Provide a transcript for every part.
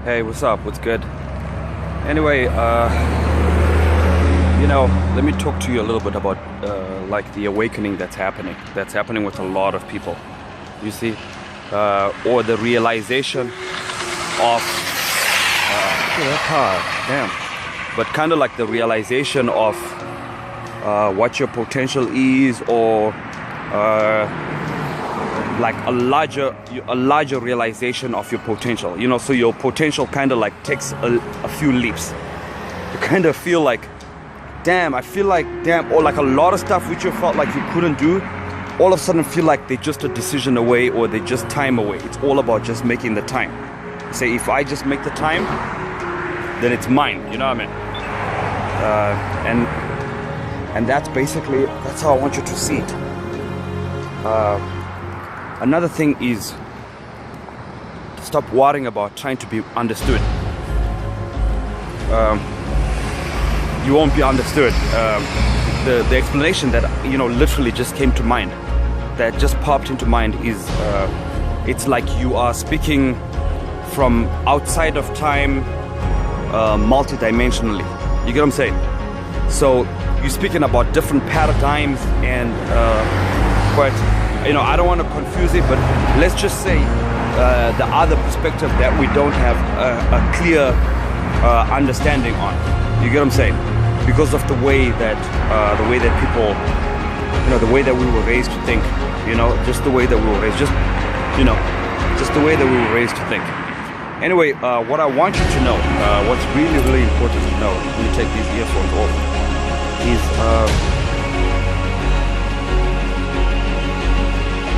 Hey, what's up? What's good? Anyway, let me talk to you a little bit about like the awakening that's happening. That's happening with a lot of people. You see, or the realization of damn, but kind of like the realization of what your potential is, or like a larger realization of your potential. So your potential kind of like takes a few leaps. You kind of feel like, damn, or like a lot of stuff which you felt like you couldn't do, all of a sudden feel like they're just a decision away, or they're just time away. It's all about just making the time. Say, if I just make the time, then it's mine. You know what I mean? And that's how I want you to see it. Another thing is, stop worrying about trying to be understood. You won't be understood. The explanation that literally just came to mind, that just popped into mind, is it's like you are speaking from outside of time, multidimensionally. You get what I'm saying? So you're speaking about different paradigms, and but I don't want to confuse it, but let's just say the other perspective that we don't have a clear understanding on. You get what I'm saying? Because of the way that people, the way that we were raised to think, just the way that we were raised, just the way that we were raised to think. Anyway, what I want you to know, what's really, really important to know, let me take these earphones off, is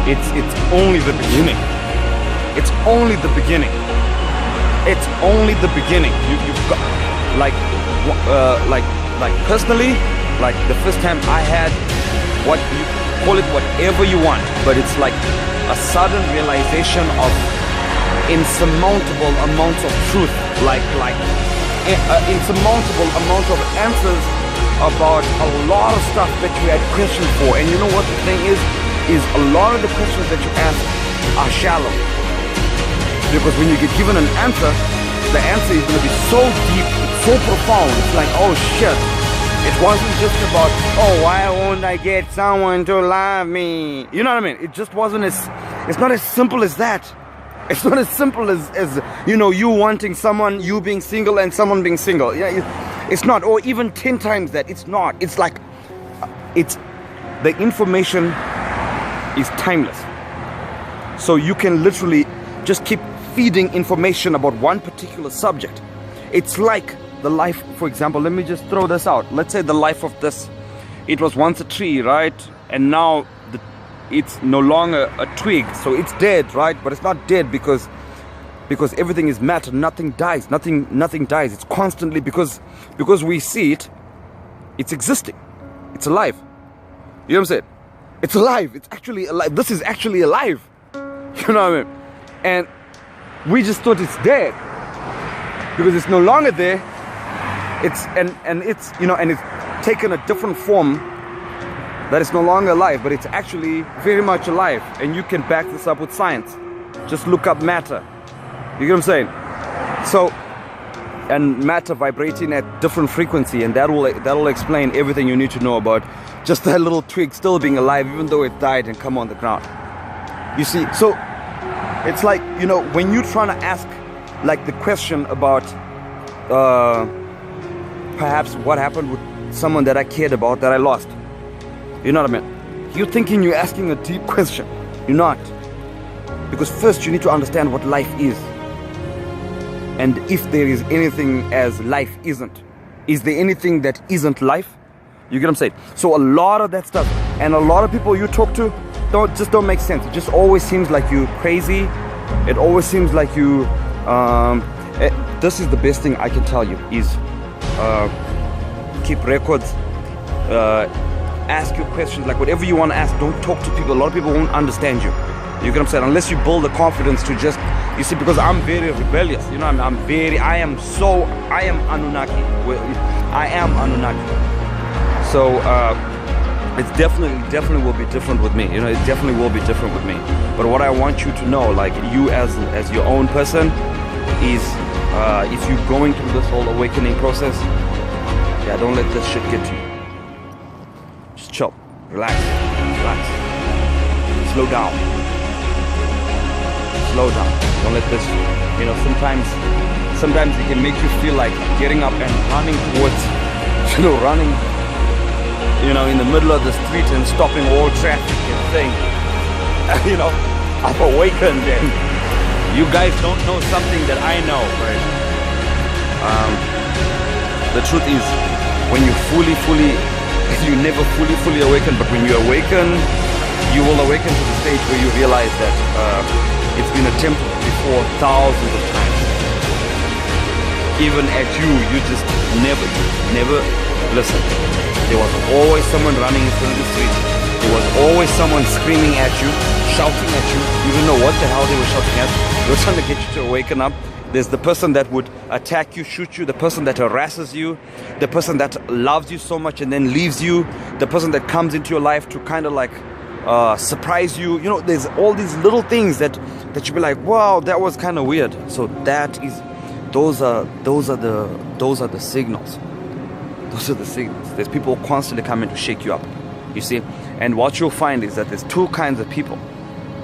it's only the beginning. It's only the beginning. It's only the beginning. You've got like personally, like the first time I had, what you call it, whatever you want, but it's like a sudden realization of insurmountable amounts of truth, like insurmountable amount of answers about a lot of stuff that you had questions for. And you know what the thing is a lot of the questions that you ask are shallow, because when you get given an answer, the answer is going to be so deep, so profound. It's like, oh shit, it wasn't just about, oh, why won't I get someone to love me? You know what I mean? It just wasn't it's not as simple as that. It's not as simple as you wanting someone, you being single, and someone being single. Yeah, it's not. Or even 10 times that. It's not. It's like, the information is timeless. So you can literally just keep feeding information about one particular subject. It's like the life, for example, let me just throw this out. Let's say the life of this, it was once a tree, right? And now it's no longer a twig, so it's dead, right? But it's not dead because everything is matter. Nothing dies. Nothing dies. It's constantly, because we see it, it's existing. It's alive. You know what I'm saying? It's alive. It's actually alive. This is actually alive. You know what I mean? And we just thought it's dead because it's no longer there. It's taken a different form, that is no longer alive, but it's actually very much alive. And you can back this up with science. Just look up matter. You get what I'm saying? So, and matter vibrating at different frequency, and that will explain everything you need to know about just that little twig still being alive, even though it died and come on the ground. You see, so it's like, when you're trying to ask like the question about perhaps what happened with someone that I cared about, that I lost. You know what I mean? You're thinking you're asking a deep question. You're not. Because first you need to understand what life is. And if there is anything as life isn't. Is there anything that isn't life? You get what I'm saying? So a lot of that stuff, and a lot of people you talk to don't make sense. It just always seems like you're crazy. It always seems like you this is the best thing I can tell you is keep records, ask your questions, like whatever you want to ask. Don't talk to people. A lot of people won't understand you. You get what I'm saying? Unless you build the confidence to just, you see, because I'm very rebellious. I am Anunnaki. I am Anunnaki. So it's definitely will be different with me. It definitely will be different with me. But what I want you to know, like you as your own person, is if you're going through this whole awakening process, yeah, don't let this shit get to you. Just chill, relax, slow down. Don't let this, sometimes it can make you feel like getting up and running towards, running, in the middle of the street and stopping all traffic and saying, I've awakened, and you guys don't know something that I know, right? The truth is, when you you never fully awaken, but when you awaken, you will awaken to the stage where you realize that it's been attempted before thousands of times. Even at you just never listen. There was always someone running in front of the street. There was always someone screaming at you, shouting at you. You didn't know what the hell they were shouting at. They were trying to get you to awaken up. There's the person that would attack you, shoot you, the person that harasses you, the person that loves you so much and then leaves you, the person that comes into your life to kind of like surprise you. There's all these little things that you be like, wow, that was kind of weird. So those are the signals. Those are the signals. There's people constantly coming to shake you up, you see. And what you'll find is that there's two kinds of people.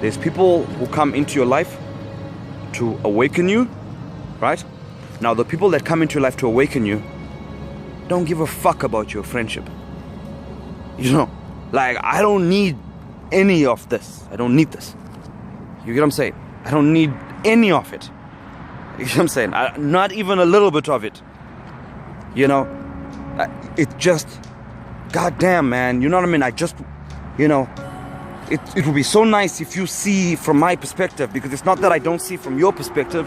There's people who come into your life to awaken you, right? Now, the people that come into your life to awaken you don't give a fuck about your friendship. Like, I don't need any of this. I don't need this. You get what I'm saying? I don't need any of it. You get what I'm saying? Not even a little bit of it. It just, goddamn, man. You know what I mean? It would be so nice if you see from my perspective, because it's not that I don't see from your perspective.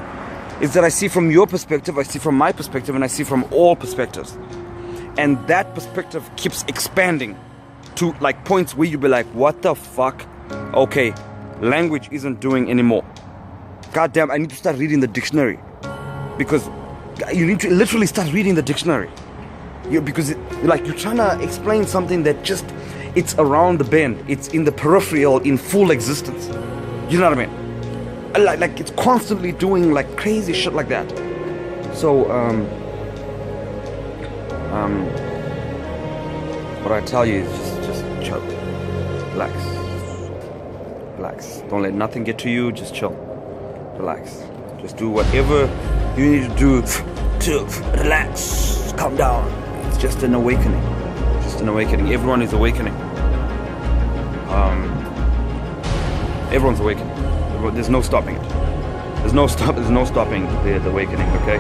It's that I see from your perspective, I see from my perspective, and I see from all perspectives. And that perspective keeps expanding to like points where you be like, what the fuck? Okay, language isn't doing anymore. Goddamn, I need to start reading the dictionary. Because you need to literally start reading the dictionary. Because you're trying to explain something that just, it's around the bend. It's in the peripheral, in full existence. You know what I mean? Like it's constantly doing like crazy shit like that. So, what I tell you is just chill. Relax. Don't let nothing get to you. Just chill. Relax. Just do whatever you need to do to relax. Calm down. It's just an awakening. Everyone is awakening. Everyone's awakening. There's no stopping it. There's no stopping the awakening, okay?